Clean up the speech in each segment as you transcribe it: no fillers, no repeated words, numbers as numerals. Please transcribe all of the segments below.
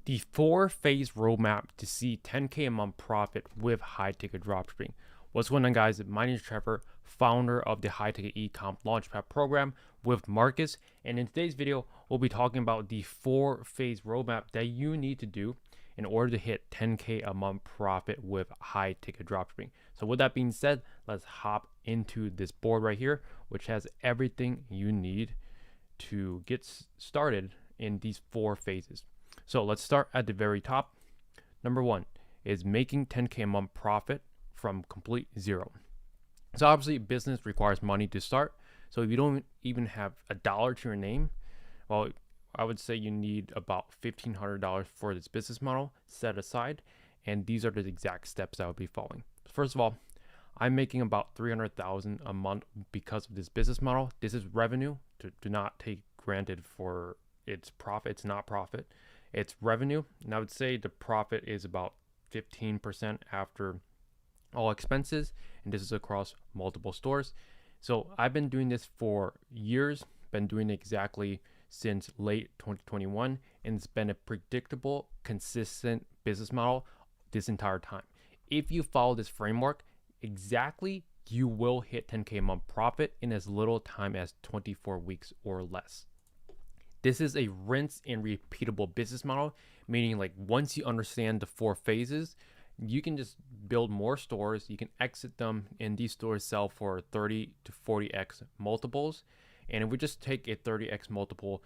The 4-phase roadmap to see 10K a month profit with high ticket dropshipping. What's going on, guys? My name is Trevor, founder of the high ticket e-com launchpad program with Marcus. And in today's video, we'll be talking about the 4-phase roadmap that you need to do in order to hit 10K a month profit with high ticket dropshipping. So with that being said, let's hop into this board right here, which has everything you need to get started in these 4 phases. So let's start at the very top. Number 1 is making 10K a month profit from complete zero. So obviously business requires money to start. So if you don't even have a dollar to your name, well, I would say you need about $1,500 for this business model set aside. And these are the exact steps I would be following. First of all, I'm making about $300,000 a month because of this business model. This is revenue. Do not take granted for its profit. It's not profit. It's revenue. And I would say the profit is about 15% after all expenses. And this is across multiple stores. So I've been doing this for years, been doing it exactly since late 2021. And it's been a predictable, consistent business model this entire time. If you follow this framework exactly, you will hit 10K a month profit in as little time as 24 weeks or less. This is a rinse and repeatable business model, meaning like once you understand the 4 phases, you can just build more stores, you can exit them, and these stores sell for 30 to 40x multiples. And if we just take a 30x multiple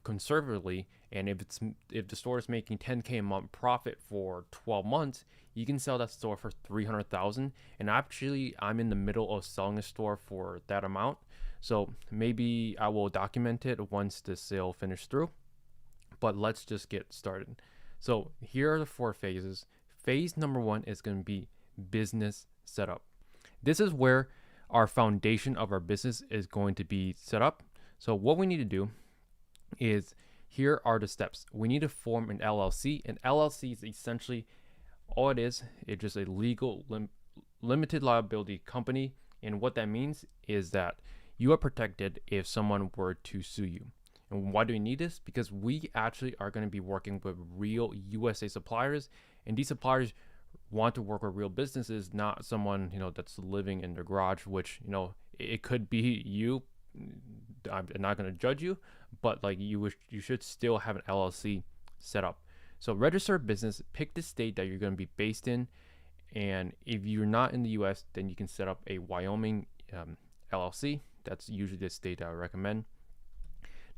conservatively, and if the store is making 10K a month profit for 12 months, you can sell that store for 300,000. And actually, I'm in the middle of selling a store for that amount. So maybe I will document it once the sale finishes through, but let's just get started. So here are the 4 phases. Phase number 1 is going to be business setup. This is where our foundation of our business is going to be set up. So what we need to do is, here are the steps. We need to form an LLC. An LLC is essentially all it is. It's just a legal limited liability company. And what that means is that you are protected if someone were to sue you. And why do we need this? Because we actually are going to be working with real USA suppliers, and these suppliers want to work with real businesses, not someone, that's living in their garage, which, it could be you. I'm not going to judge you, but like you should still have an LLC set up. So register a business, pick the state that you're going to be based in. And if you're not in the US, then you can set up a Wyoming LLC. That's usually the state that I recommend.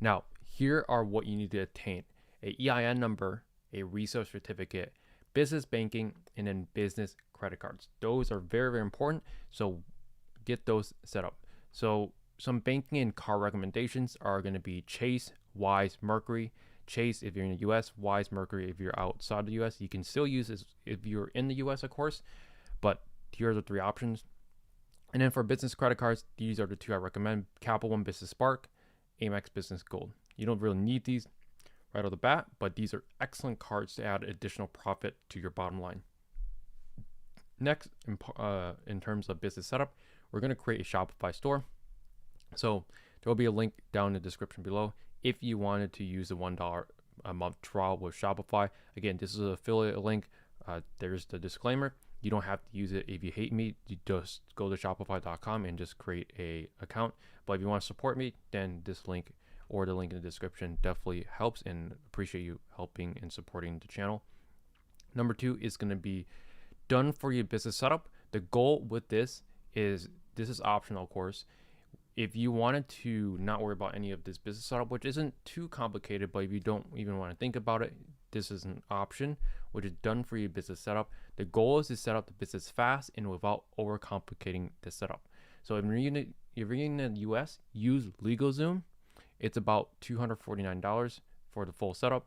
Now, here are what you need to attain: a EIN number, a resource certificate, business banking, and then business credit cards. Those are very, very important. So get those set up. So some banking and card recommendations are going to be Chase, Wise, Mercury. Chase if you're in the US, Wise, Mercury if you're outside the US. You can still use this if you're in the US, of course, but here are the 3 options. And then for business credit cards, these are the 2 I recommend: Capital One Business Spark, Amex Business Gold. You don't really need these right off the bat, but these are excellent cards to add additional profit to your bottom line. Next, in terms of business setup, we're going to create a Shopify store. So there will be a link down in the description below if you wanted to use the $1 a month trial with Shopify. Again, this is an affiliate link. There's the disclaimer. You don't have to use it if you hate me. You just go to shopify.com and just create a account. But if you want to support me, then this link or the link in the description definitely helps, and appreciate you helping and supporting the channel. Number 2 is going to be done for your business setup. The goal with this is optional, of course. If you wanted to not worry about any of this business setup, which isn't too complicated, but if you don't even want to think about it, this is an option, which is done for your business setup. The goal is to set up the business fast and without overcomplicating the setup. So if you're in the US, use LegalZoom. It's about $249 for the full setup.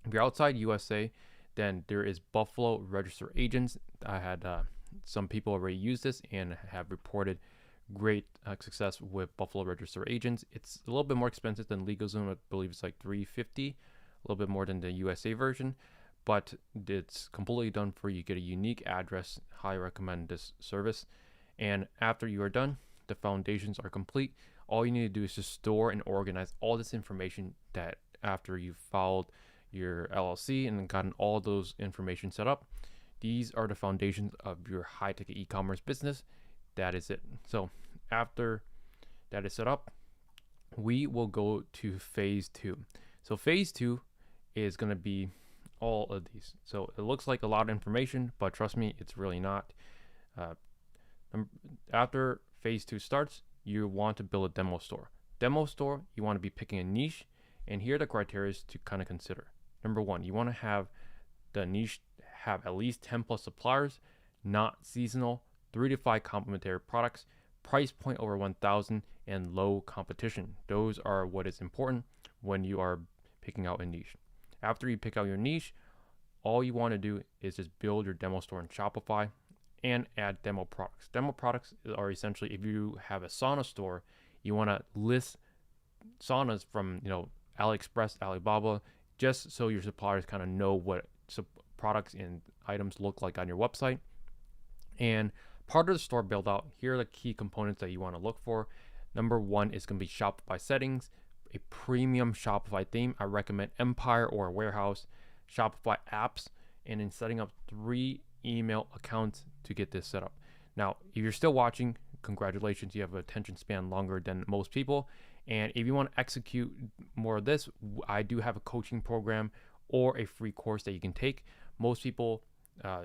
If you're outside USA, then there is Buffalo Register Agents. I had some people already use this and have reported great success with Buffalo Register Agents. It's a little bit more expensive than LegalZoom. I believe it's like $350, a little bit more than the USA version, but it's completely done for you. You get a unique address. Highly recommend this service. And after you are done, the foundations are complete. All you need to do is just store and organize all this information that after you've followed your LLC, and gotten all those information set up. These are the foundations of your high-ticket e-commerce business. That is it. So after that is set up, we will go to phase 2. So phase 2 is going to be all of these. So it looks like a lot of information, but trust me, it's really not. After phase 2 starts, you want to build a demo store. Demo store, you want to be picking a niche, and here are the criteria to kind of consider. Number 1, you want to have the niche have at least 10 plus suppliers, not seasonal, 3 to 5 complementary products, price point over 1,000, and low competition. Those are what is important when you are picking out a niche. After you pick out your niche, all you want to do is just build your demo store in Shopify and add demo products. Demo products are essentially, if you have a sauna store, you want to list saunas from AliExpress, Alibaba, just so your suppliers kind of know what products and items look like on your website. And part of the store build out, here are the key components that you want to look for. Number 1 is going to be Shopify settings, a premium Shopify theme. I recommend Empire or Warehouse, Shopify apps, and then setting up 3 email accounts to get this set up. Now, if you're still watching, congratulations, you have an attention span longer than most people. And if you want to execute more of this, I do have a coaching program or a free course that you can take. Most people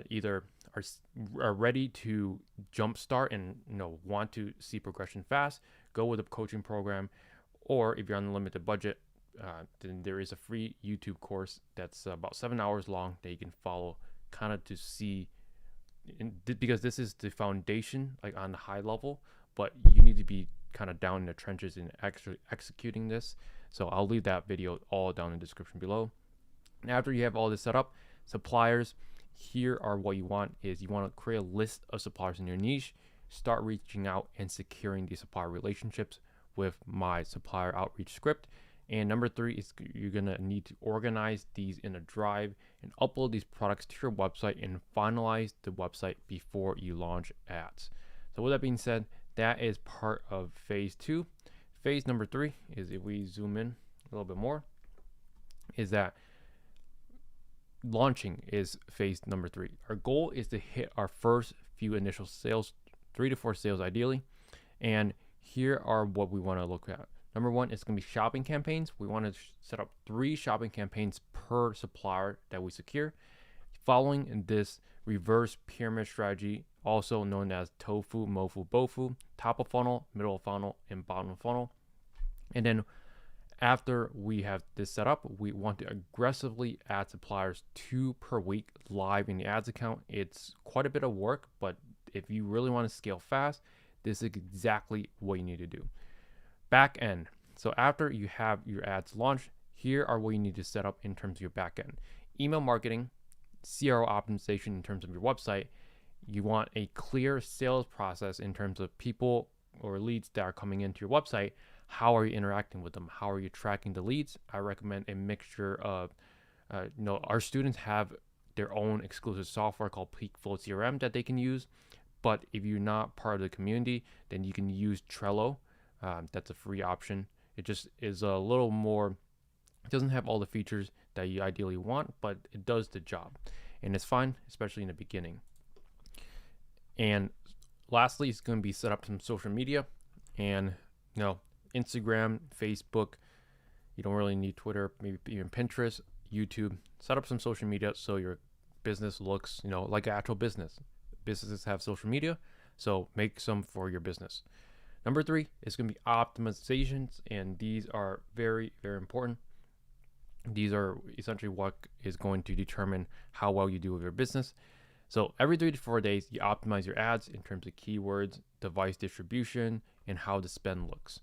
either are ready to jumpstart and want to see progression fast, go with a coaching program, or if you're on a limited budget, then there is a free YouTube course that's about 7 hours long that you can follow, kind of to see, because this is the foundation, like on the high level, but you need to be kind of down in the trenches in actually executing this. So I'll leave that video all down in the description below. And after you have all this set up, suppliers, here are what you want is you want to create a list of suppliers in your niche, start reaching out and securing these supplier relationships with my supplier outreach script. And number 3 is you're going to need to organize these in a drive and upload these products to your website and finalize the website before you launch ads. So with that being said, that is part of phase 2. Phase number 3 is, if we zoom in a little bit more, is that launching is phase number 3. Our goal is to hit our first few initial sales, 3 to 4 sales ideally. And here are what we want to look at. Number 1 is going to be shopping campaigns. We want to set up 3 shopping campaigns per supplier that we secure. Following this reverse pyramid strategy, also known as tofu, mofu, bofu, top of funnel, middle of funnel, and bottom of funnel. And then after we have this set up, we want to aggressively add suppliers 2 per week live in the ads account. It's quite a bit of work, but if you really want to scale fast, this is exactly what you need to do. Back end. So after you have your ads launched, here are what you need to set up in terms of your back end. Email marketing, CRO optimization in terms of your website. You want a clear sales process in terms of people or leads that are coming into your website. How are you interacting with them? How are you tracking the leads? I recommend a mixture of, our students have their own exclusive software called PeakFlow CRM that they can use. But if you're not part of the community, then you can use Trello. That's a free option. It just is a little more, it doesn't have all the features that you ideally want, but it does the job. And it's fine, especially in the beginning. And lastly, it's going to be set up some social media and, Instagram, Facebook. You don't really need Twitter, maybe even Pinterest, YouTube. Set up some social media so your business looks, like an actual business. Businesses have social media, so make some for your business. Number 3 is going to be optimizations, and these are very, very important. These are essentially what is going to determine how well you do with your business. So every 3 to 4 days, you optimize your ads in terms of keywords, device distribution, and how the spend looks.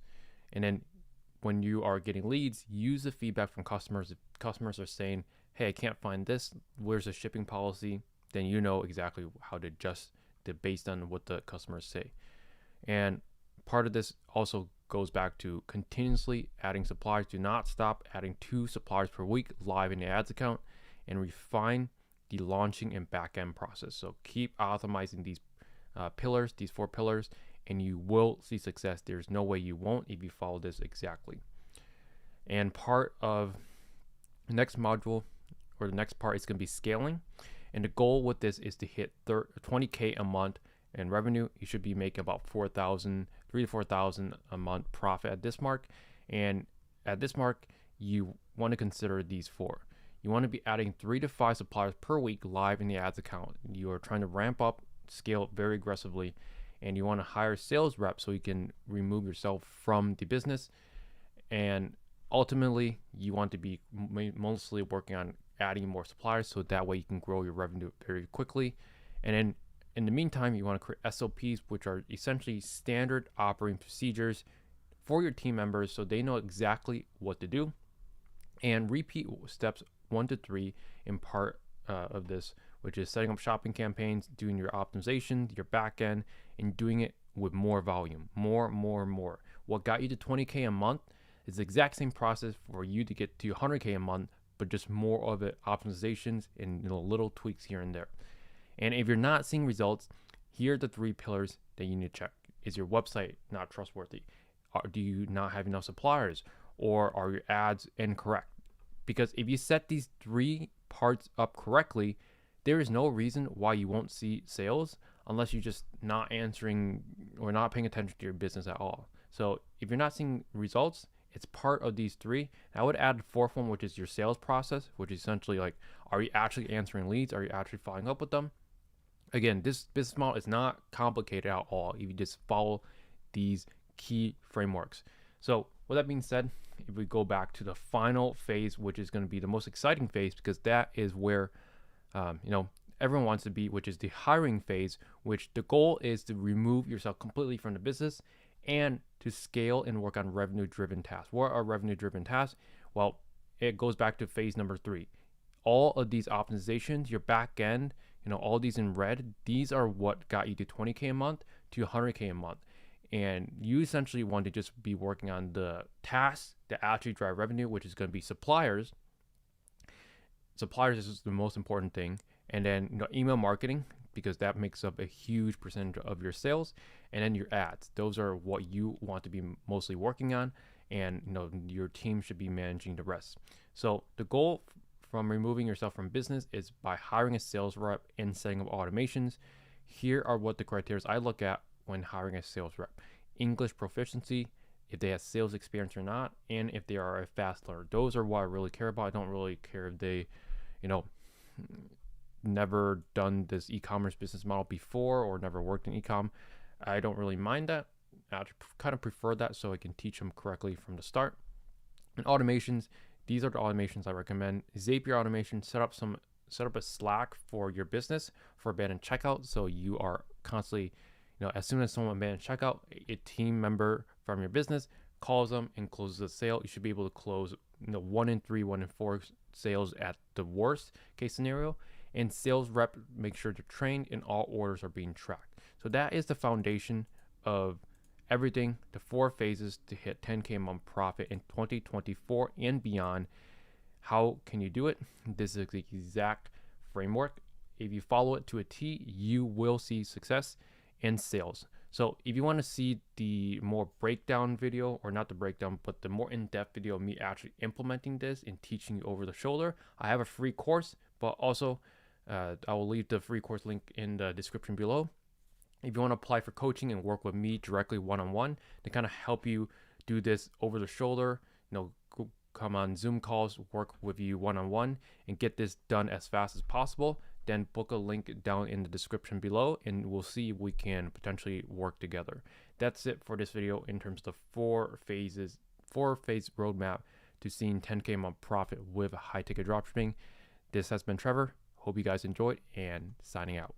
And then when you are getting leads, use the feedback from customers. If customers are saying, hey, I can't find this, where's the shipping policy? Then you know exactly how to adjust it based on what the customers say. And part of this also goes back to continuously adding suppliers. Do not stop adding 2 suppliers per week live in the ads account, and refine the launching and back-end process. So keep optimizing these pillars, these 4 pillars, and you will see success. There's no way you won't if you follow this exactly. And part of the next module or the next part is going to be scaling. And the goal with this is to hit 20K a month in revenue. You should be making about 3 to 4,000 a month profit at this mark. And at this mark, you want to consider these four. You want to be adding 3 to 5 suppliers per week live in the ads account. You are trying to ramp up, scale very aggressively, and you want to hire sales reps so you can remove yourself from the business. And ultimately, you want to be mostly working on adding more suppliers so that way you can grow your revenue very quickly. And then in the meantime, you want to create SOPs, which are essentially standard operating procedures for your team members so they know exactly what to do, and repeat steps 1 to 3 in part of this, which is setting up shopping campaigns, doing your optimization, your back end, and doing it with more volume, more. What got you to 20K a month is the exact same process for you to get to 100K a month, but just more of it, optimizations and little tweaks here and there. And if you're not seeing results, here are the 3 pillars that you need to check. Is your website not trustworthy? Do you not have enough suppliers? Or are your ads incorrect? Because if you set these 3 parts up correctly, there is no reason why you won't see sales unless you're just not answering or not paying attention to your business at all. So if you're not seeing results, it's part of these 3. I would add the 4th one, which is your sales process, which is essentially like, are you actually answering leads? Are you actually following up with them? Again, this business model is not complicated at all if you just follow these key frameworks. So with that being said, if we go back to the final phase, which is going to be the most exciting phase, because that is where everyone wants to be, which is the hiring phase, which the goal is to remove yourself completely from the business and to scale and work on revenue-driven tasks. What are revenue-driven tasks? Well, it goes back to phase number 3. All of these optimizations, your back end, all these in red, these are what got you to 20K a month to 100K a month. And you essentially want to just be working on the tasks that actually drive revenue, which is going to be suppliers. Suppliers is the most important thing. And then email marketing, because that makes up a huge percentage of your sales. And then your ads. Those are what you want to be mostly working on. And your team should be managing the rest. So the goal from removing yourself from business is by hiring a sales rep and setting up automations. Here are what the criteria I look at when hiring a sales rep: English proficiency, if they have sales experience or not, and if they are a fast learner. Those are what I really care about. I don't really care if they, never done this e-commerce business model before or never worked in e-com. I don't really mind that. I kind of prefer that so I can teach them correctly from the start. And automations, these are the automations I recommend. Zapier automation, set up a Slack for your business for abandoned checkout, so you are constantly, as soon as someone abandons checkout, a team member from your business calls them and closes the sale. You should be able to close 1 in 3, 1 in 4 sales at the worst case scenario. And sales rep, make sure they're trained and all orders are being tracked. So that is the foundation of everything, the 4 phases to hit 10K a month profit in 2024 and beyond. How can you do it? This is the exact framework. If you follow it to a T, you will see success in sales. So if you want to see the more breakdown video, or not the breakdown, but the more in-depth video of me actually implementing this and teaching you over the shoulder, I have a free course, but also I will leave the free course link in the description below. If you want to apply for coaching and work with me directly one-on-one to kind of help you do this over the shoulder, come on Zoom calls, work with you one-on-one and get this done as fast as possible, then book a link down in the description below and we'll see if we can potentially work together. That's it for this video in terms of 4-phase roadmap to seeing 10K a month profit with high ticket dropshipping. This has been Trevor. Hope you guys enjoyed, and signing out.